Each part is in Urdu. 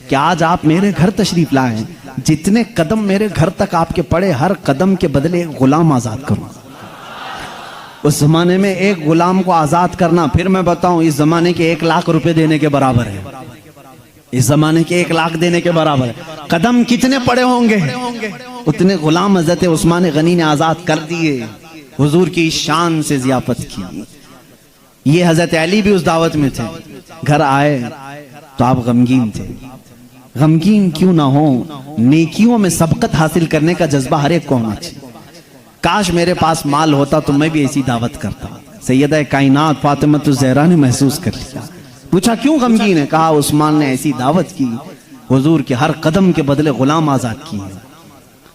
کہ آج آپ میرے گھر تشریف لائے ہیں، جتنے قدم میرے گھر تک آپ کے پڑے ہر قدم کے بدلے ایک غلام آزاد کروں۔ اس زمانے میں ایک غلام کو آزاد کرنا، پھر میں بتاؤں، اس زمانے کے 1,00,000 روپے دینے کے برابر ہے۔ اس زمانے کے 1,00,000 دینے کے برابر ہے۔ قدم کتنے پڑے ہوں گے، اتنے غلام حضرت عثمان غنی نے آزاد کر دیے، حضور کی شان سے ضیافت کی۔ یہ حضرت علی بھی اس دعوت میں تھے، گھر آئے تو آپ غمگین تھے۔ غمگین کیوں نہ ہو، نیکیوں میں سبقت حاصل کرنے کا جذبہ ہر ایک کو ہونا چاہیے۔ کاش میرے پاس مال ہوتا تو میں بھی ایسی دعوت کرتا۔ سیدہ کائنات فاطمہ الزہرا نے محسوس کر لیا، پوچھا کیوں غمگین ہے؟ کہا عثمان نے ایسی دعوت کی، حضور کے ہر قدم کے بدلے غلام آزاد کیے۔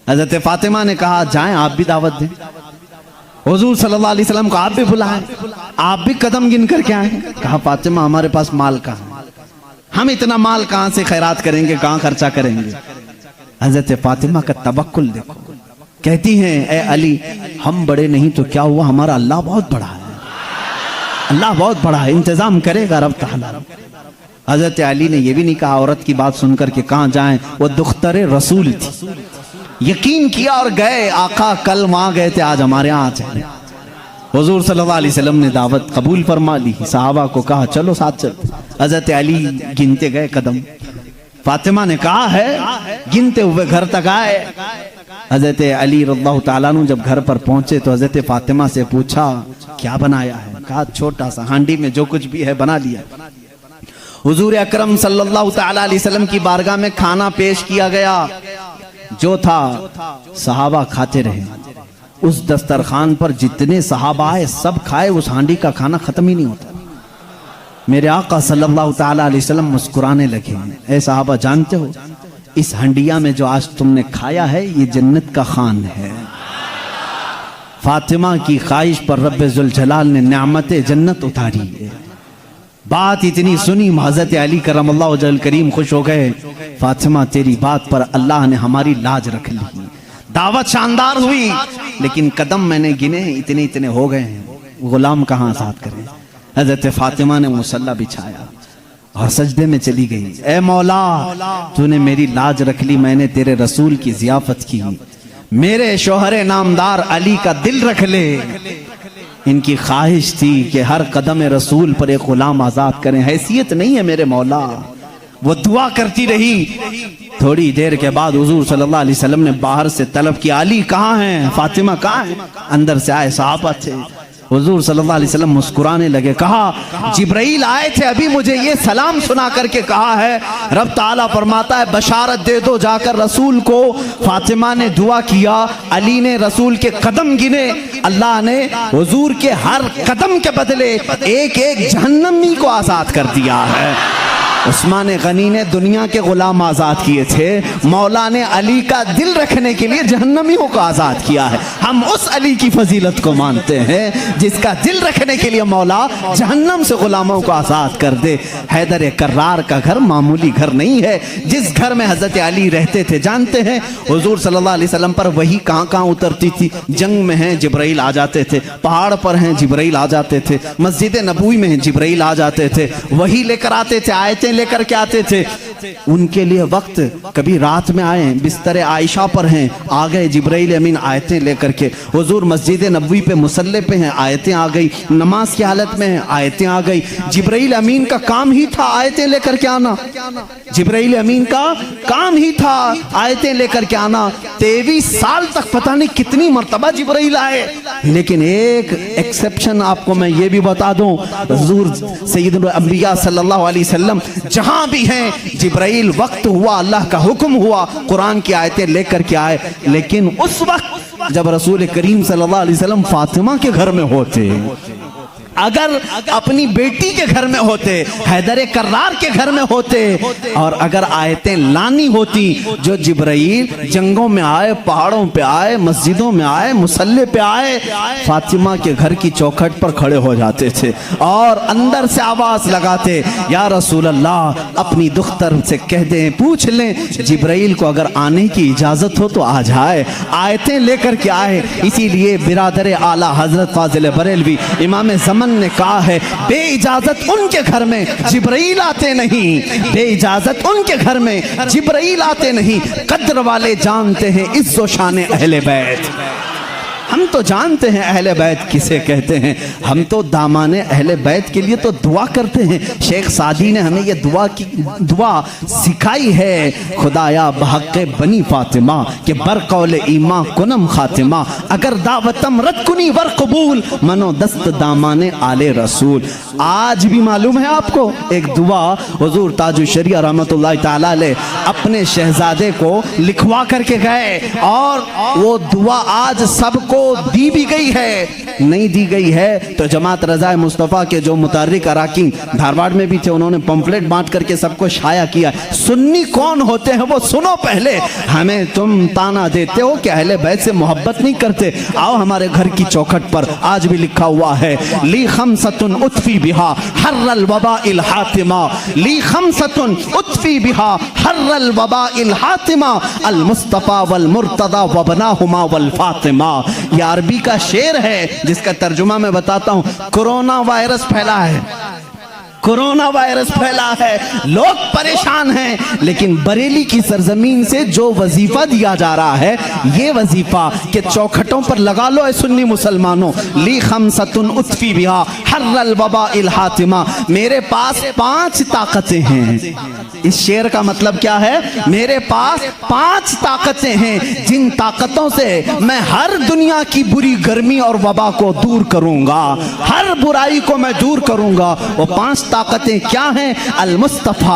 حضرت فاطمہ نے کہا جائیں آپ بھی دعوت دیں، حضور صلی اللہ علیہ وسلم کو آپ بھی بلائیں، آپ بھی قدم گن کر کے آئیں۔ کہا فاطمہ ہمارے پاس مال کہاں، ہم اتنا مال کہاں سے خیرات کریں گے، کہاں خرچہ کریں گے؟ حضرت فاطمہ کا توکل دیکھو، کہتی ہیں اے علی ہم بڑے نہیں تو کیا ہوا، ہمارا اللہ بہت بڑا ہے، اللہ بہت بڑا ہے، انتظام کرے گا رب تعالیٰ۔ حضرت علی نے یہ بھی نہیں کہا عورت کی بات سن کر کہ کہاں جائیں، وہ دختر رسول تھی، یقین کیا اور گئے، آقا کل وہاں گئے تھے آج ہمارے ہاں چلے۔ حضور صلی اللہ علیہ وسلم نے دعوت قبول فرما لی، صحابہ کو کہا چلو ساتھ چلتے۔ حضرت علی گنتے گئے قدم، فاطمہ نے کہا ہے، گنتے ہوئے گھر تک آئے۔ حضرت علی رضی اللہ تعالیٰ عنہ جب گھر پر پہنچے تو حضرت فاطمہ سے پوچھا کیا بنایا ہے؟ کہا چھوٹا سا ہانڈی میں جو کچھ بھی ہے بنا لیا۔ حضور اکرم صلی اللہ تعالیٰ علیہ وسلم کی بارگاہ میں کھانا پیش کیا گیا، جو تھا صحابہ کھاتے رہے۔ اس دسترخوان پر جتنے صحابہ آئے سب کھائے، اس ہانڈی کا کھانا ختم ہی نہیں ہوتا۔ میرے آقا صلی اللہ تعالیٰ علیہ وسلم مسکرانے لگے، اے صحابہ جانتے ہو اس ہنڈیا میں جو آج تم نے کھایا ہے یہ جنت کا خوان ہے۔ فاطمہ کی خواہش پر رب ذوالجلال نے نعمت جنت اتاری ہے۔ بات اتنی سنی حضرت علی کرم اللہ وجہ الکریم خوش ہو گئے، فاطمہ تیری بات پر اللہ نے ہماری لاج رکھ لی۔ دعوت شاندار ہوئی لیکن قدم میں نے گنے اتنے اتنے ہو گئے ہیں، غلام کہاں آزاد کریں؟ حضرت فاطمہ نے مصلی بچھایا اور سجدے میں چلی گئی، اے مولا تو نے میری لاج رکھ لی، میں نے تیرے رسول کی ضیافت کی، میرے شوہر نامدار علی کا دل رکھ لے۔ ان کی خواہش تھی کہ ہر قدم رسول پر ایک غلام آزاد کریں، حیثیت نہیں ہے میرے مولا۔ وہ دعا کرتی رہی۔ تھوڑی دیر کے بعد حضور صلی اللہ علیہ وسلم نے باہر سے طلب کیا علی کہاں ہیں، فاطمہ کہاں ہیں؟ اندر سے آئے صحابہ تھے۔ حضور صلی اللہ علیہ وسلم مسکرانے لگے، کہا جبرائیل آئے تھے ابھی مجھے یہ سلام سنا کر کے کہا ہے، رب تعالیٰ فرماتا ہے بشارت دے دو جا کر رسول کو۔ فاطمہ نے دعا کیا، علی نے رسول کے قدم گنے، اللہ نے حضور کے ہر قدم کے بدلے ایک ایک جہنمی کو آزاد کر دیا ہے۔ عثمان غنی نے دنیا کے غلام آزاد کیے تھے، مولا نے علی کا دل رکھنے کے لیے جہنمیوں کو آزاد کیا ہے۔ ہم اس علی کی فضیلت کو مانتے ہیں جس کا دل رکھنے کے لیے مولا جہنم سے غلاموں کو آزاد کر دے۔ حیدر کرار کا گھر معمولی گھر نہیں ہے، جس گھر میں حضرت علی رہتے تھے جانتے ہیں حضور صلی اللہ علیہ وسلم پر وحی کہاں کہاں اترتی تھی؟ جنگ میں ہیں جبرائیل آ جاتے تھے، پہاڑ پر ہیں جبرائیل آ جاتے تھے، مسجد نبوی میں ہیں جبرائیل آ جاتے تھے، وحی لے کر آتے تھے، آیتیں لے کر کے آتے تھے۔ ان کے لیے وقت کبھی رات میں آئے، بستر عائشہ پر ہیں، آ گئے جبرائیل امین آیتیں لے کر کے، حضور مسجد نبوی پہ مصلی پہ ہیں، آیتیں آ گئی، نماز کی حالت میں ہیں، آیتیں آ گئی۔ جبرائیل امین کا کام ہی تھا آیتیں لے کر کے آنا، جبرائیل امین کا کام ہی تھا آیتیں لے کر کے آنا۔ 23 سال تک پتہ نہیں کتنی مرتبہ جبرائیل آئے، لیکن ایک ایکسپشن آپ کو میں یہ بھی بتا دوں، حضور سید الانبیاء صلی اللہ علیہ وسلم جہاں بھی ہیں جبرائیل وقت ہوا اللہ کا حکم ہوا قرآن کی آیتیں لے کر کے آئے، لیکن اس وقت جب رسول کریم صلی اللہ علیہ وسلم فاطمہ کے گھر میں ہوتے، اگر اپنی بیٹی کے گھر میں ہوتے، حیدر کرار کے گھر میں ہوتے، اور اگر آیتیں لانی ہوتی جو جبرائیل جنگوں میں آئے، پہاڑوں پہ آئے، مسجدوں میں آئے، مصلی پہ آئے، فاطمہ کے گھر کی چوکھٹ پر کھڑے ہو جاتے تھے اور اندر سے آواز لگاتے، یا رسول اللہ اپنی دختر سے کہہ دیں، پوچھ لیں جبرائیل کو اگر آنے کی اجازت ہو تو آ جائے، آیتیں لے کر کے آئے۔ اسی لیے برادر اعلیٰ حضرت فاضل بریلوی امام زمان دامن نے کہا ہے بے اجازت ان کے گھر میں جبرائیل آتے نہیں، بے اجازت ان کے گھر میں جبرائیل آتے نہیں۔ قدر والے جانتے ہیں عز و شان اہل بیت۔ ہم تو جانتے ہیں اہل بیت کسے کہتے ہیں، ہم تو دامان اہل بیت کے لیے تو دعا کرتے ہیں۔ شیخ سعدی نے ہمیں یہ دعا سکھائی ہے، خدایا بحق بنی فاطمہ کہ برقول ایمان کنم خاتمہ، اگر دعوتم رد کنی ور قبول منو دست دامان آل رسول۔ آج بھی معلوم ہے آپ کو ایک دعا حضور تاج الشریعہ رحمت اللہ تعالی علیہ اپنے شہزادے کو لکھوا کر کے گئے، اور وہ دعا آج سب کو دی بھی گئی ہے، نہیں دی گئی ہے تو جماعت رضا مصطفیٰ کے جو متحرک اراکین دھارواڑ میں بھی تھے، انہوں نے پمفلٹ بانٹ کر کے سب کو شائع کیا۔ سنی کون ہوتے ہیں وہ سنو پہلے، ہمیں تم تانا دیتے ہو کہ اہل بیت سے محبت نہیں کرتے۔ آؤ ہمارے گھر کی چوکھٹ پر آج بھی لکھا ہوا ہے لی خمسۃ اطفی بہا حر الوباء الحاتمہ، لی خمسۃ اطفی بہا حر الوباء الحاتمہ، المصطفیٰ والمرتضی وابناہما والفاطمہ۔ یہ عربی کا شعر ہے جس کا ترجمہ میں بتاتا ہوں۔ کرونا وائرس پھیلا ہے، کرونا وائرس پھیلا ہے، لوگ پریشان ہیں، لیکن بریلی کی سرزمین سے جو وظیفہ دیا جا رہا ہے، یہ وظیفہ کہ چوکھٹوں پر لگا لو اے سنی مسلمانوں، لی خمسۃ اطفی بہا حر الوباء الحاتمہ، میرے پاس 5 طاقتیں ہیں۔ اس شعر کا مطلب کیا ہے؟ میرے پاس 5 طاقتیں ہیں جن طاقتوں سے میں ہر دنیا کی بری گرمی اور وبا کو دور کروں گا، ہر برائی کو میں دور کروں گا۔ وہ 5 طاقتیں کیا ہیں؟ المصطفیٰ